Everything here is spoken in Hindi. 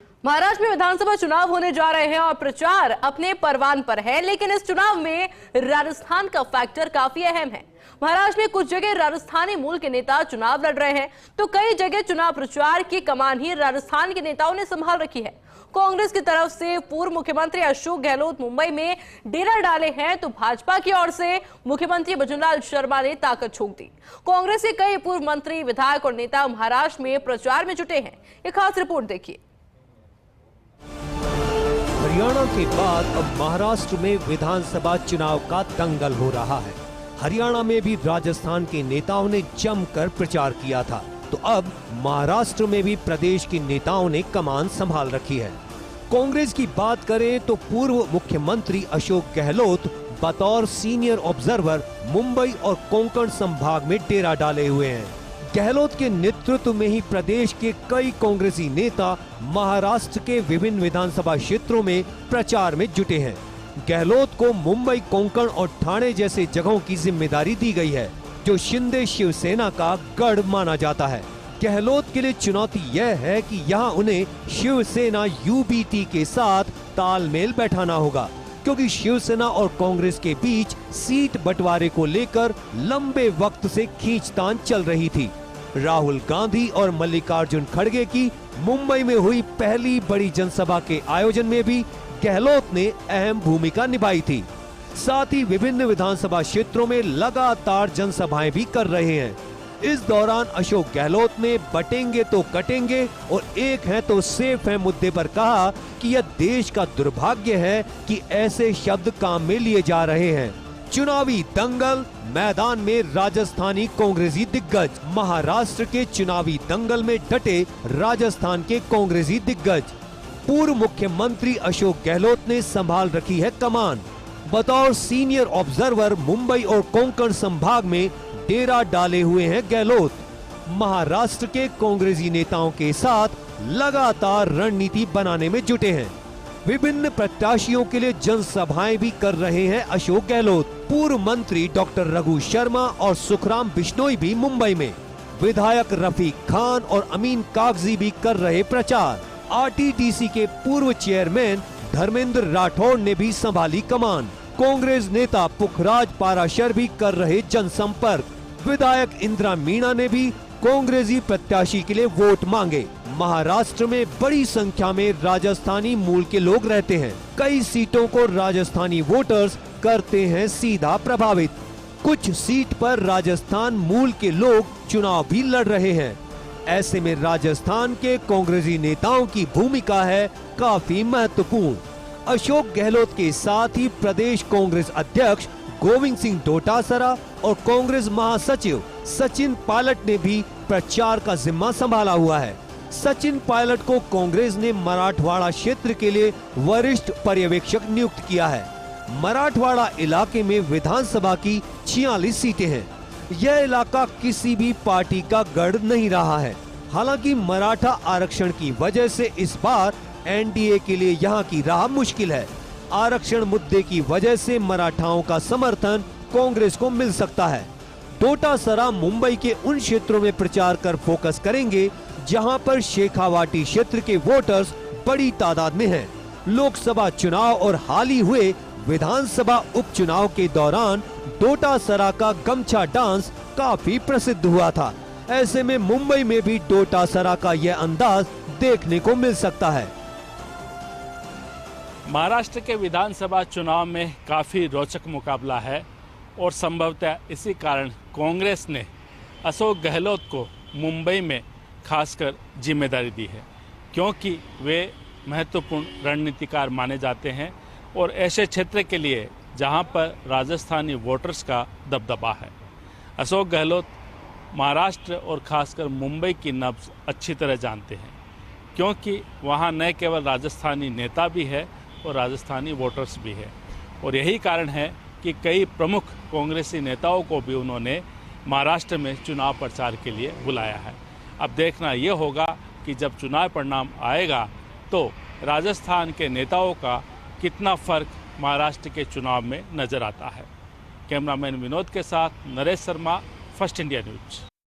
महाराष्ट्र में विधानसभा चुनाव होने जा रहे हैं और प्रचार अपने परवान पर है, लेकिन इस चुनाव में राजस्थान का फैक्टर काफी अहम है। महाराष्ट्र में कुछ जगह राजस्थानी मूल के नेता चुनाव लड़ रहे हैं, तो कई जगह चुनाव प्रचार की कमान ही राजस्थान के नेताओं ने संभाल रखी है। कांग्रेस की तरफ से पूर्व मुख्यमंत्री अशोक गहलोत मुंबई में डेरा डाले हैं, तो भाजपा की ओर से मुख्यमंत्री भजनलाल शर्मा ने ताकत झोंक दी। कांग्रेस के कई पूर्व मंत्री, विधायक और नेता महाराष्ट्र में प्रचार में जुटे हैं। एक खास रिपोर्ट देखिए। हरियाणा के बाद अब महाराष्ट्र में विधानसभा चुनाव का दंगल हो रहा है। हरियाणा में भी राजस्थान के नेताओं ने जमकर प्रचार किया था, तो अब महाराष्ट्र में भी प्रदेश के नेताओं ने कमान संभाल रखी है। कांग्रेस की बात करें तो पूर्व मुख्यमंत्री अशोक गहलोत बतौर सीनियर ऑब्जर्वर मुंबई और कोंकण संभाग में डेरा डाले हुए हैं। गहलोत के नेतृत्व में ही प्रदेश के कई कांग्रेसी नेता महाराष्ट्र के विभिन्न विधानसभा क्षेत्रों में प्रचार में जुटे हैं। गहलोत को मुंबई, कोंकण और ठाणे जैसे जगहों की जिम्मेदारी दी गई है, जो शिंदे शिवसेना का गढ़ माना जाता है। गहलोत के लिए चुनौती यह है कि यहाँ उन्हें शिवसेना यूबीटी के साथ तालमेल बैठाना होगा, क्योंकि शिवसेना और कांग्रेस के बीच सीट बंटवारे को लेकर लंबे वक्त से खींचतान चल रही थी। राहुल गांधी और मल्लिकार्जुन खड़गे की मुंबई में हुई पहली बड़ी जनसभा के आयोजन में भी गहलोत ने अहम भूमिका निभाई थी। साथ ही विभिन्न विधानसभा क्षेत्रों में लगातार जनसभाएं भी कर रहे हैं। इस दौरान अशोक गहलोत ने बटेंगे तो कटेंगे और एक है तो सेफ है मुद्दे पर कहा कि यह देश का दुर्भाग्य है कि ऐसे शब्द काम में लिए जा रहे हैं। चुनावी दंगल, मैदान में राजस्थानी कांग्रेसी दिग्गज। महाराष्ट्र के चुनावी दंगल में डटे राजस्थान के कांग्रेसी दिग्गज। पूर्व मुख्यमंत्री अशोक गहलोत ने संभाल रखी है कमान। बतौर सीनियर ऑब्जर्वर मुंबई और कोंकण संभाग में डेरा डाले हुए हैं गहलोत। महाराष्ट्र के कांग्रेसी नेताओं के साथ लगातार रणनीति बनाने में जुटे हैं। विभिन्न प्रत्याशियों के लिए जनसभाएं भी कर रहे हैं अशोक गहलोत। पूर्व मंत्री डॉक्टर रघु शर्मा और सुखराम बिश्नोई भी मुंबई में। विधायक रफीक खान और अमीन कागजी भी कर रहे प्रचार। आरटीडीसी के पूर्व चेयरमैन धर्मेंद्र राठौड़ ने भी संभाली कमान। कांग्रेस नेता पुखराज पाराशर भी कर रहे जनसंपर्क। विधायक इंदिरा मीणा ने भी कांग्रेसी प्रत्याशी के लिए वोट मांगे। महाराष्ट्र में बड़ी संख्या में राजस्थानी मूल के लोग रहते हैं। कई सीटों को राजस्थानी वोटर्स करते हैं सीधा प्रभावित। कुछ सीट पर राजस्थान मूल के लोग चुनाव भी लड़ रहे हैं। ऐसे में राजस्थान के कांग्रेसी नेताओं की भूमिका है काफी महत्वपूर्ण। अशोक गहलोत के साथ ही प्रदेश कांग्रेस अध्यक्ष गोविंद सिंह डोटासरा और कांग्रेस महासचिव सचिन पायलट ने भी प्रचार का जिम्मा संभाला हुआ है। सचिन पायलट को कांग्रेस ने मराठवाड़ा क्षेत्र के लिए वरिष्ठ पर्यवेक्षक नियुक्त किया है। मराठवाड़ा इलाके में विधानसभा की 46 सीटें हैं। यह इलाका किसी भी पार्टी का गढ़ नहीं रहा है। हालांकि मराठा आरक्षण की वजह से इस बार एनडीए के लिए यहाँ की राह मुश्किल है। आरक्षण मुद्दे की वजह से मराठाओं का समर्थन कांग्रेस को मिल सकता है। डोटासरा मुंबई के उन क्षेत्रों में प्रचार कर फोकस करेंगे जहां पर शेखावाटी क्षेत्र के वोटर्स बड़ी तादाद में हैं। लोकसभा चुनाव और हाल ही हुए विधानसभा उपचुनाव के दौरान डोटासरा का गमछा डांस काफी प्रसिद्ध हुआ था। ऐसे में मुंबई में भी डोटासरा का यह अंदाज देखने को मिल सकता है। महाराष्ट्र के विधानसभा चुनाव में काफ़ी रोचक मुकाबला है और संभवतः इसी कारण कांग्रेस ने अशोक गहलोत को मुंबई में खासकर जिम्मेदारी दी है, क्योंकि वे महत्वपूर्ण रणनीतिकार माने जाते हैं और ऐसे क्षेत्र के लिए जहां पर राजस्थानी वोटर्स का दबदबा है। अशोक गहलोत महाराष्ट्र और खासकर मुंबई की नब्ज अच्छी तरह जानते हैं, क्योंकि वहां न केवल राजस्थानी नेता भी है और राजस्थानी वोटर्स भी है। और यही कारण है कि कई प्रमुख कांग्रेसी नेताओं को भी उन्होंने महाराष्ट्र में चुनाव प्रचार के लिए बुलाया है। अब देखना ये होगा कि जब चुनाव परिणाम आएगा तो राजस्थान के नेताओं का कितना फर्क महाराष्ट्र के चुनाव में नजर आता है। कैमरामैन विनोद के साथ Naresh Sharma, first India news.